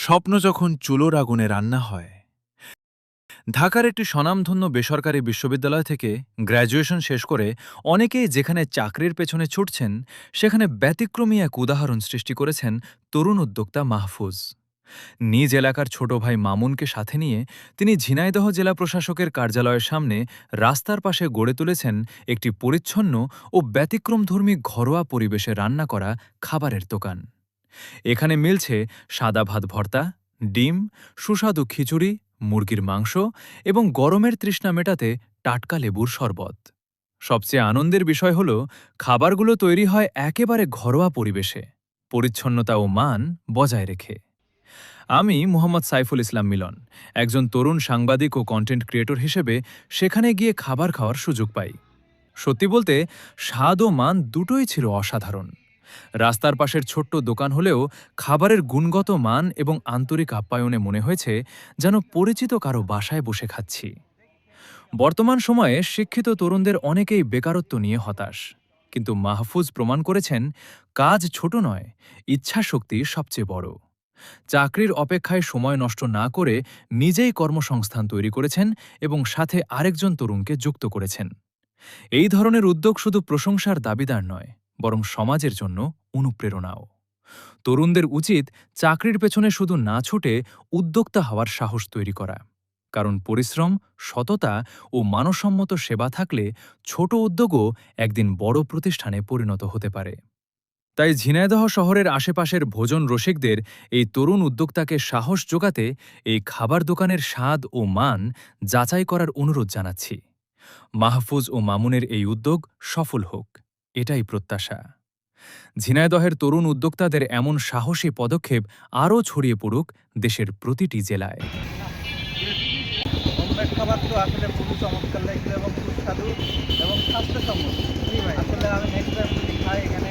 স্বপ্ন যখন চুলোর আগুনে রান্না হয়। ঢাকার একটি স্বনামধন্য বেসরকারি বিশ্ববিদ্যালয় থেকে গ্র্যাজুয়েশন শেষ করে অনেকেই যেখানে চাকরির পেছনে ছুটছেন, সেখানে ব্যতিক্রমী এক উদাহরণ সৃষ্টি করেছেন তরুণ উদ্যোক্তা মাহফুজ। নিজ এলাকার ছোট ভাই মামুনকে সাথে নিয়ে তিনি ঝিনাইদহ জেলা প্রশাসকের কার্যালয়ের সামনে রাস্তার পাশে গড়ে তুলেছেন একটি পরিচ্ছন্ন ও ব্যতিক্রমধর্মী ঘরোয়া পরিবেশে রান্না করা খাবারের দোকান। এখানে মিলছে সাদা ভাত ভর্তা, ডিম, সুস্বাদু খিচুড়ি, মুরগির মাংস এবং গরমের তৃষ্ণা মেটাতে টাটকা লেবুর শরবত। সবচেয়ে আনন্দের বিষয় হল, খাবারগুলো তৈরি হয় একেবারে ঘরোয়া পরিবেশে, পরিচ্ছন্নতা ও মান বজায় রেখে। আমি মোহাম্মদ সাইফুল ইসলাম মিলন, একজন তরুণ সাংবাদিক ও কন্টেন্ট ক্রিয়েটর হিসেবে সেখানে গিয়ে খাবার খাওয়ার সুযোগ পাই। সত্যি বলতে, স্বাদ ও মান দুটোই ছিল অসাধারণ। রাস্তার পাশের ছোট্ট দোকান হলেও খাবারের গুণগত মান এবং আন্তরিক আপ্যায়নে মনে হয়েছে যেন পরিচিত কারো বাসায় বসে খাচ্ছি। বর্তমান সময়ে শিক্ষিত তরুণদের অনেকেই বেকারত্ব নিয়ে হতাশ, কিন্তু মাহফুজ প্রমাণ করেছেন কাজ ছোট নয়, ইচ্ছাশক্তি সবচেয়ে বড়। চাকরির অপেক্ষায় সময় নষ্ট না করে নিজেই কর্মসংস্থান তৈরি করেছেন এবং সাথে আরেকজন তরুণকে যুক্ত করেছেন। এই ধরনের উদ্যোগ শুধু প্রশংসার দাবিদার নয়, বরং সমাজের জন্য অনুপ্রেরণাও। তরুণদের উচিত চাকরির পেছনে শুধু না ছুটে উদ্যোক্তা হওয়ার সাহস তৈরি করা। কারণ পরিশ্রম, সততা ও মানসম্মত সেবা থাকলে ছোট উদ্যোগও একদিন বড় প্রতিষ্ঠানে পরিণত হতে পারে। তাই ঝিনাইদহ শহরের আশেপাশের ভোজন রসিকদের এই তরুণ উদ্যোক্তাকে সাহস যোগাতে এই খাবার দোকানের স্বাদ ও মান যাচাই করার অনুরোধ জানাচ্ছি। মাহফুজ ও মামুনের এই উদ্যোগ সফল হোক, এটাই প্রত্যাশা। ঝিনাইদহের তরুণ উদ্যোক্তাদের এমন সাহসী পদক্ষেপ আরও ছড়িয়ে পড়ুক দেশের প্রতিটি জেলায়। হোমমেড খাবার তো আসলে খুবই চমৎকার লাগছে এবং সুস্বাদু এবং স্বাস্থ্যসম্মত। আসলে আমি নেক্সট টাইম যদি খাই এখানে